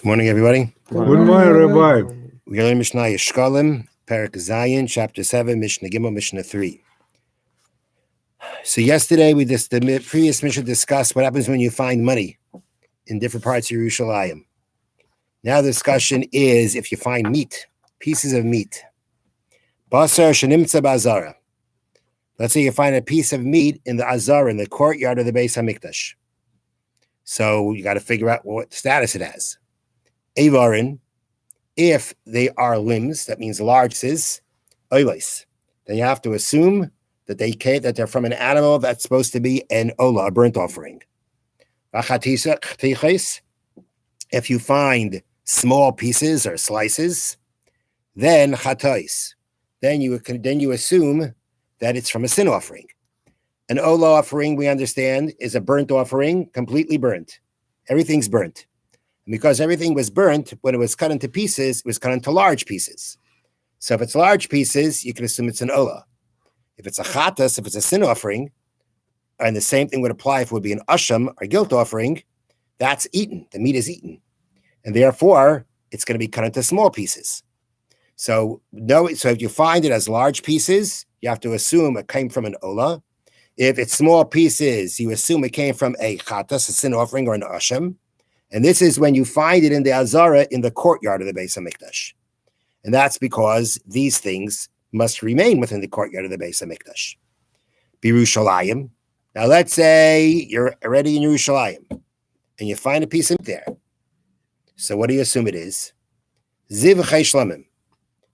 Good morning, everybody. Good morning, Rabbi. We're learning Mishnah Yeshkalim, Parak Zayin, Chapter 7, Mishnah Gimel, Mishnah 3. So yesterday, the previous Mishnah discussed what happens when you find money in different parts of Yerushalayim. Now the discussion is if you find meat, pieces of meat. Basar shenimtza ba'azara. Let's say you find a piece of meat in the Azara, in the courtyard of the Beis HaMikdash. So you got to figure out what status it has. Evarin, if they are limbs, that means large pieces, oilis, then you have to assume that they're from an animal that's supposed to be an olah, a burnt offering. If you find small pieces or slices, then chatais, then you assume that it's from a sin offering. An olah offering, we understand, is a burnt offering, completely burnt. Everything's burnt. And because everything was burnt, when it was cut into pieces, it was cut into large pieces. So if it's large pieces, you can assume it's an olah. If it's a chatas, if it's a sin offering, and the same thing would apply if it would be an asham, or guilt offering, that's eaten. The meat is eaten. And therefore, it's going to be cut into small pieces. So if you find it as large pieces, you have to assume it came from an olah. If it's small pieces, you assume it came from a chatas, a sin offering, or an asham. And this is when you find it in the Azara in the courtyard of the Beis HaMikdash. And that's because these things must remain within the courtyard of the Beis HaMikdash. Yerushalayim. Now let's say you're already in Yerushalayim and you find a piece of meat there. So what do you assume it is? Ziv chay shlamim.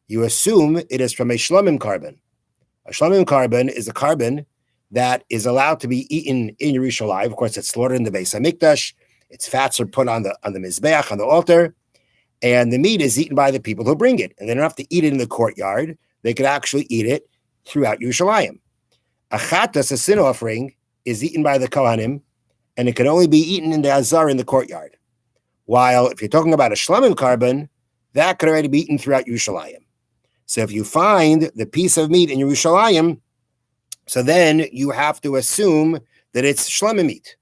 You assume it is from a shlamim carbon. A shlamim carbon is a carbon that is allowed to be eaten in Yerushalayim. Of course, it's slaughtered in the Beis HaMikdash. Its fats are put on the mizbeach, on the altar, and the meat is eaten by the people who bring it. And they don't have to eat it in the courtyard. They could actually eat it throughout Yerushalayim. A chatas, a sin offering, is eaten by the kohanim, and it can only be eaten in the azar in the courtyard. While if you're talking about a shlamim carbon, that could already be eaten throughout Yerushalayim. So if you find the piece of meat in Yerushalayim, so then you have to assume that it's shlamim meat.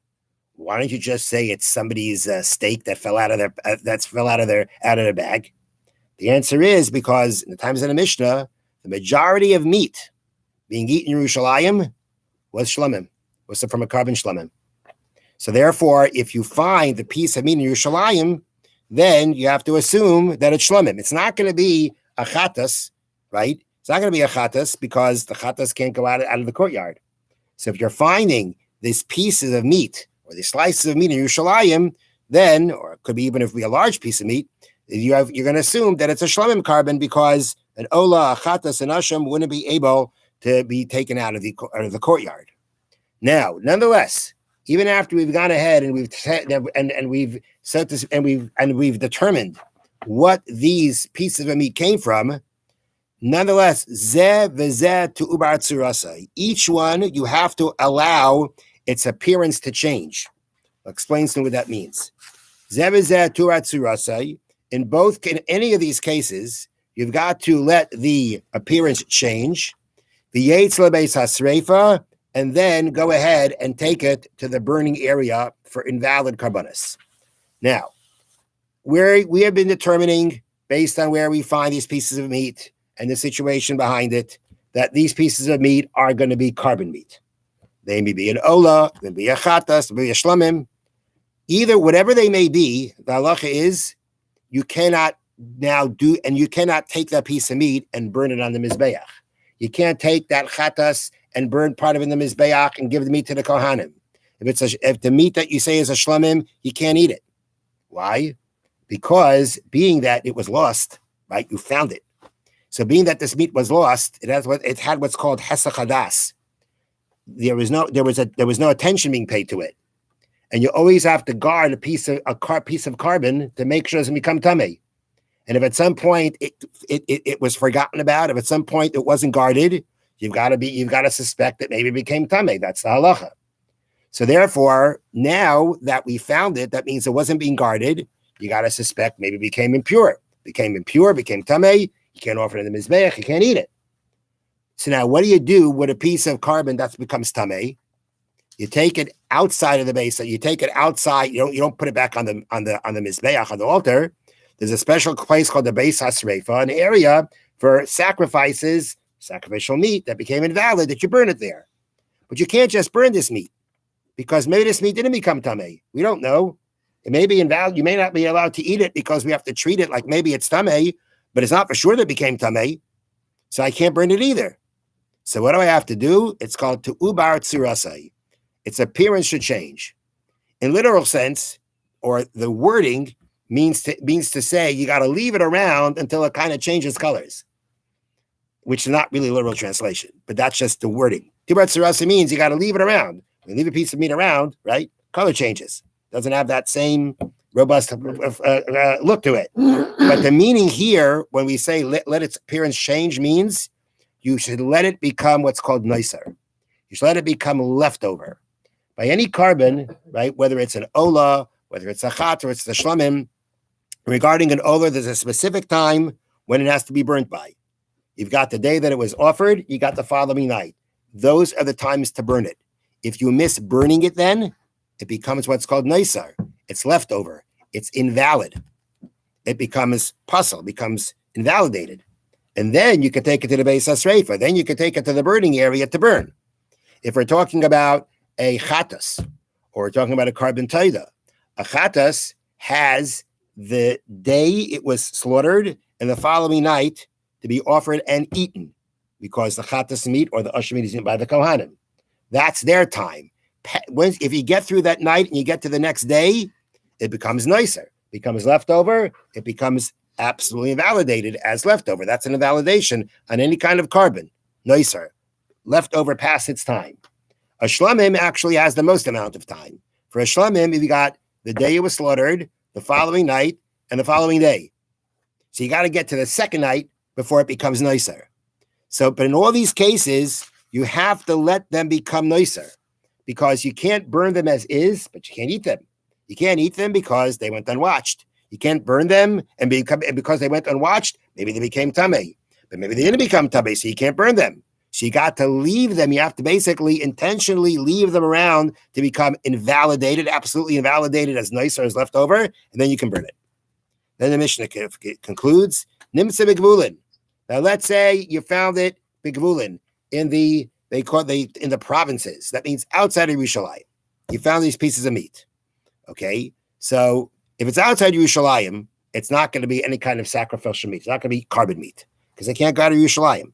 Why don't you just say it's somebody's steak that fell out of their bag? The answer is because in the times of the Mishnah, the majority of meat being eaten in Yerushalayim was shlamim, was from a carbon shlamim. So therefore, if you find the piece of meat in Yerushalayim, then you have to assume that it's shlamim. It's not going to be a chatas, right? It's not going to be a chatas because the chatas can't go out of the courtyard. So if you're finding these pieces of meat or the slices of meat in Yerushalayim, then, or it could be even if it be a large piece of meat, you're going to assume that it's a shlamim carbon because an olah, a chatas, an asham wouldn't be able to be taken out of the courtyard. Now, nonetheless, even after we've gone ahead and we've said and we've set this and we've determined what these pieces of meat came from, nonetheless, zeh v'zeh tu ubar tzurasa. Each one you have to allow its appearance to change. I'll explain to you what that means. In any of these cases, you've got to let the appearance change. And then go ahead and take it to the burning area for invalid carbonis. Now, we have been determining, based on where we find these pieces of meat and the situation behind it, that these pieces of meat are going to be carbon meat. They may be an olah, they may be a chatas, they may be a shlamim. Either, whatever they may be, the halacha is you cannot take that piece of meat and burn it on the mizbeach. You can't take that chatas and burn part of it in the mizbeach and give the meat to the kohanim. If the meat that you say is a shlamim, you can't eat it. Why? Because being that it was lost, right? You found it. So being that this meat was lost, it had what's called hesach hadas. There was no attention being paid to it, and you always have to guard a piece of carbon to make sure it doesn't become tamei. And if at some point it was forgotten about, if at some point it wasn't guarded, you've got to suspect that maybe it became tamei. That's the halacha. So therefore, now that we found it, that means it wasn't being guarded. You got to suspect maybe it became impure, became tamei. You can't offer it in the mizbeach. You can't eat it. So now, what do you do with a piece of carbon that becomes tamei? You take it outside of the base. So you take it outside. You don't put it back on the mizbeach, on the altar. There's a special place called the Beis HaSreifa, an area for sacrifices, sacrificial meat that became invalid, that you burn it there. But you can't just burn this meat, because maybe this meat didn't become tamei. We don't know. It may be invalid. You may not be allowed to eat it because we have to treat it like maybe it's tamei, but it's not for sure that it became tamei. So I can't burn it either. So what do I have to do? It's called to ubar tzirasai. Its appearance should change. In literal sense, or the wording means to say you got to leave it around until it kind of changes colors, which is not really literal translation, but that's just the wording. Ubar tzirasai means you got to leave it around. When you leave a piece of meat around, right? Color changes. Doesn't have that same robust look to it. But the meaning here, when we say let its appearance change, means you should let it become what's called nicer. You should let it become leftover. By any carbon, right? Whether it's an ola, whether it's a chat, or it's the shlamim, regarding an ola, there's a specific time when it has to be burnt by. You've got the day that it was offered, you got the following night. Those are the times to burn it. If you miss burning it, then it becomes what's called nicer. It's leftover. It's invalid. It becomes puzzle, becomes invalidated. And then you can take it to the Beis HaSreifa. Then you can take it to the burning area to burn. If we're talking about a chatas, or we're talking about a carbon taida, a chatas has the day it was slaughtered and the following night to be offered and eaten, because the chatas meat or the usher meat is eaten by the kohanim. That's their time. If you get through that night and you get to the next day, it becomes nicer, becomes leftover, it becomes absolutely invalidated as leftover. That's an invalidation on any kind of carbon, nicer, leftover past its time. A shlamim actually has the most amount of time. For a shlamim, if you got the day it was slaughtered, the following night, and the following day. So you got to get to the second night before it becomes nicer. So, but in all these cases, you have to let them become nicer, because you can't burn them as is, but you can't eat them. You can't eat them because they went unwatched. You can't burn them and because they went unwatched, maybe they became tamei, but maybe they didn't become tamei, so you can't burn them. So you got to leave them. You have to basically intentionally leave them around to become invalidated, absolutely invalidated, as nicer as leftover, and then you can burn it. Then the Mishna concludes, Nimtze b'gvulin. Now let's say you found it b'gvulin in the provinces. That means outside of Yerushalayim. You found these pieces of meat. Okay, so if it's outside Yerushalayim, it's not going to be any kind of sacrificial meat. It's not going to be carbon meat because they can't go to Yerushalayim.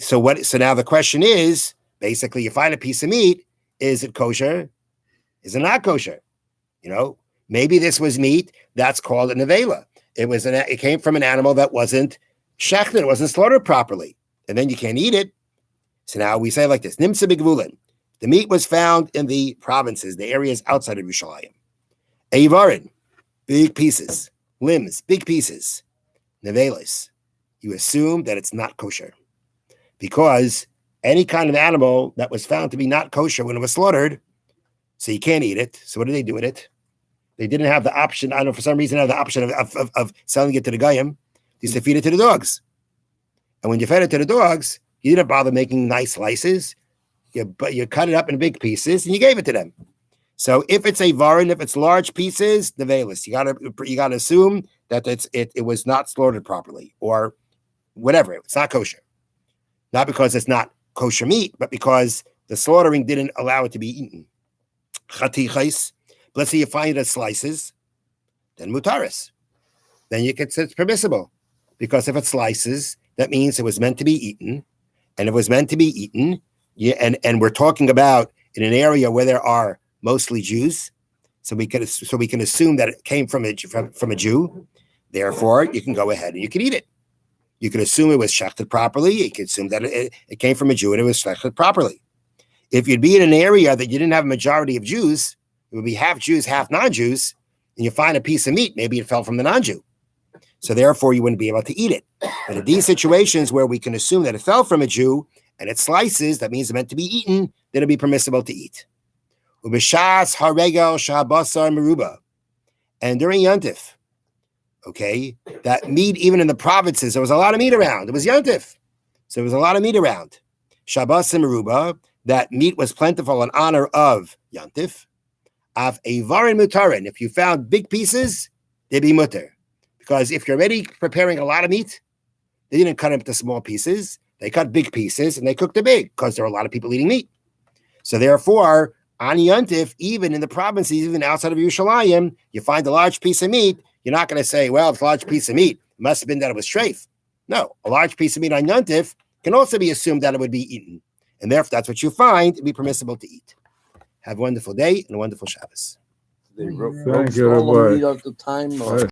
So now the question is, basically, you find a piece of meat. Is it kosher? Is it not kosher? Maybe this was meat that's called a nevela. It came from an animal that wasn't shechted, it wasn't slaughtered properly, and then you can't eat it. So now we say like this: Nimtze b'gvulin. The meat was found in the provinces, the areas outside of Yerushalayim. Eivarin, big pieces. Limbs, big pieces. Nevelis. You assume that it's not kosher, because any kind of animal that was found to be not kosher when it was slaughtered, so you can't eat it. So what do they do with it? They didn't have the option. I don't know, for some reason, have the option of selling it to the goyim. They used to feed it to the dogs. And when you fed it to the dogs, you didn't bother making nice slices. You cut it up in big pieces and you gave it to them. So if it's a varin, if it's large pieces, the velis, you gotta assume that it was not slaughtered properly or whatever. It's not kosher. Not because it's not kosher meat, but because the slaughtering didn't allow it to be eaten. Chatichais. Let's say you find it as slices, then mutaris. Then you can say it's permissible, because if it's slices, that means it was meant to be eaten, and if it was meant to be eaten, and we're talking about in an area where there are mostly Jews, so we can assume that it came from a Jew. Therefore, you can go ahead and you can eat it. You can assume it was shechted properly. You can assume that it came from a Jew and it was shechted properly. If you'd be in an area that you didn't have a majority of Jews, it would be half Jews, half non-Jews, and you find a piece of meat, maybe it fell from the non-Jew. So therefore, you wouldn't be able to eat it. But in these situations where we can assume that it fell from a Jew and it slices, that means it's meant to be eaten, then it'll be permissible to eat. Ubishas haregel shahabasar meruba. And during Yontif, okay, that meat, even in the provinces, there was a lot of meat around. It was Yontif. So there was a lot of meat around. Shabbos and meruba. that meat was plentiful in honor of Yantif. Av Avarin Mutarin, if you found big pieces, they'd be mutter. Because if you're already preparing a lot of meat, they didn't cut them into small pieces. They cut big pieces and they cooked it big because there are a lot of people eating meat. So therefore, on Yantif, even in the provinces, even outside of Yerushalayim, you find a large piece of meat, you're not going to say, well, it's a large piece of meat. It must have been that it was treif. No, a large piece of meat on Yantif can also be assumed that it would be eaten. And therefore, that's what you find, it'd be permissible to eat. Have a wonderful day and a wonderful Shabbos. They wrote all of the time.